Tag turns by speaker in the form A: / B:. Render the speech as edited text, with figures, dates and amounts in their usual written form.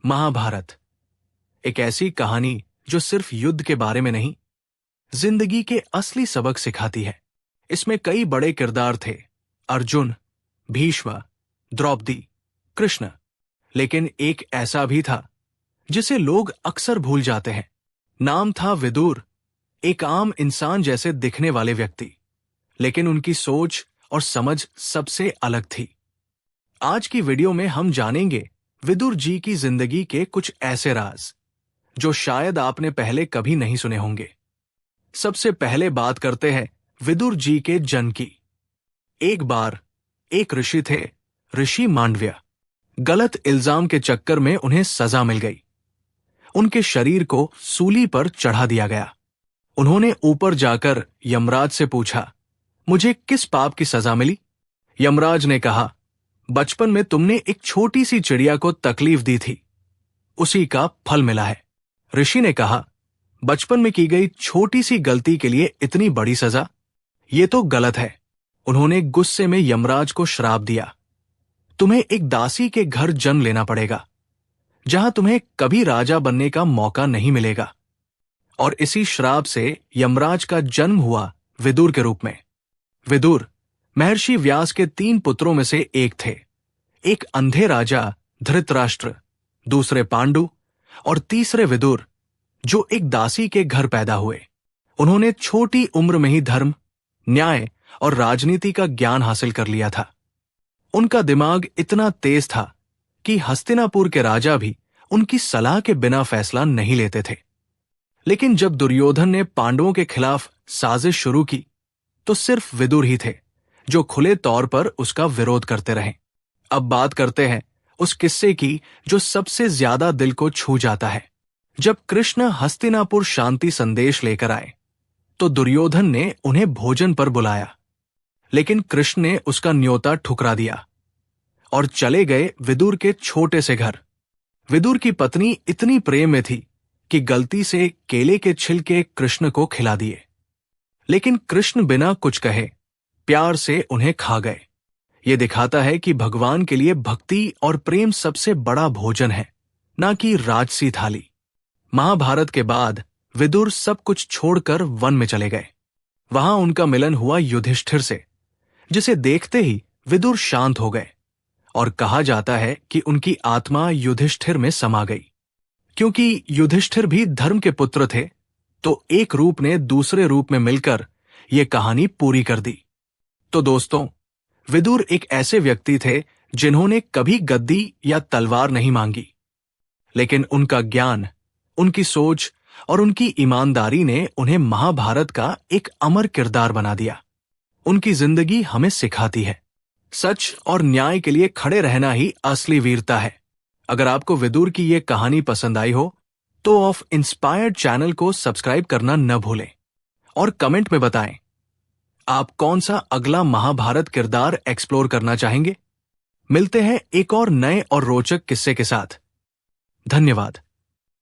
A: महाभारत एक ऐसी कहानी जो सिर्फ युद्ध के बारे में नहीं, जिंदगी के असली सबक सिखाती है। इसमें कई बड़े किरदार थे, अर्जुन, भीष्म, द्रौपदी, कृष्ण, लेकिन एक ऐसा भी था जिसे लोग अक्सर भूल जाते हैं। नाम था विदुर, एक आम इंसान जैसे दिखने वाले व्यक्ति, लेकिन उनकी सोच और समझ सबसे अलग थी। आज की वीडियो में हम जानेंगे विदुर जी की जिंदगी के कुछ ऐसे राज जो शायद आपने पहले कभी नहीं सुने होंगे। सबसे पहले बात करते हैं विदुर जी के जन्म की। एक बार एक ऋषि थे, ऋषि मांडव्य। गलत इल्जाम के चक्कर में उन्हें सजा मिल गई। उनके शरीर को सूली पर चढ़ा दिया गया। उन्होंने ऊपर जाकर यमराज से पूछा, मुझे किस पाप की सजा मिली? यमराज ने कहा, बचपन में तुमने एक छोटी सी चिड़िया को तकलीफ दी थी, उसी का फल मिला है। ऋषि ने कहा, बचपन में की गई छोटी सी गलती के लिए इतनी बड़ी सजा, ये तो गलत है। उन्होंने गुस्से में यमराज को श्राप दिया, तुम्हें एक दासी के घर जन्म लेना पड़ेगा, जहां तुम्हें कभी राजा बनने का मौका नहीं मिलेगा। और इसी श्राप से यमराज का जन्म हुआ विदुर के रूप में। विदुर महर्षि व्यास के 3 पुत्रों में से एक थे। एक अंधे राजा धृतराष्ट्र, दूसरे पांडु और तीसरे विदुर, जो एक दासी के घर पैदा हुए। उन्होंने छोटी उम्र में ही धर्म, न्याय और राजनीति का ज्ञान हासिल कर लिया था। उनका दिमाग इतना तेज था कि हस्तिनापुर के राजा भी उनकी सलाह के बिना फैसला नहीं लेते थे। लेकिन जब दुर्योधन ने पांडवों के खिलाफ साजिश शुरू की, तो सिर्फ विदुर ही थे जो खुले तौर पर उसका विरोध करते रहे। अब बात करते हैं उस किस्से की जो सबसे ज्यादा दिल को छू जाता है। जब कृष्ण हस्तिनापुर शांति संदेश लेकर आए, तो दुर्योधन ने उन्हें भोजन पर बुलाया, लेकिन कृष्ण ने उसका न्योता ठुकरा दिया और चले गए विदुर के छोटे से घर। विदुर की पत्नी इतनी प्रेम में थी कि गलती से केले के छिलके कृष्ण को खिला दिए, लेकिन कृष्ण बिना कुछ कहे प्यार से उन्हें खा गए। ये दिखाता है कि भगवान के लिए भक्ति और प्रेम सबसे बड़ा भोजन है, ना कि राजसी थाली। महाभारत के बाद विदुर सब कुछ छोड़कर वन में चले गए। वहां उनका मिलन हुआ युधिष्ठिर से, जिसे देखते ही विदुर शांत हो गए और कहा जाता है कि उनकी आत्मा युधिष्ठिर में समा गई। क्योंकि युधिष्ठिर भी धर्म के पुत्र थे, तो एक रूप ने दूसरे रूप में मिलकर यह कहानी पूरी कर दी। तो दोस्तों, विदुर एक ऐसे व्यक्ति थे जिन्होंने कभी गद्दी या तलवार नहीं मांगी, लेकिन उनका ज्ञान, उनकी सोच और उनकी ईमानदारी ने उन्हें महाभारत का एक अमर किरदार बना दिया। उनकी जिंदगी हमें सिखाती है, सच और न्याय के लिए खड़े रहना ही असली वीरता है। अगर आपको विदुर की ये कहानी पसंद आई हो, तो ऑफ इंस्पायर्ड चैनल को सब्सक्राइब करना न भूलें और कमेंट में बताएं आप कौन सा अगला महाभारत किरदार एक्सप्लोर करना चाहेंगे। मिलते हैं एक और नए और रोचक किस्से के साथ। धन्यवाद।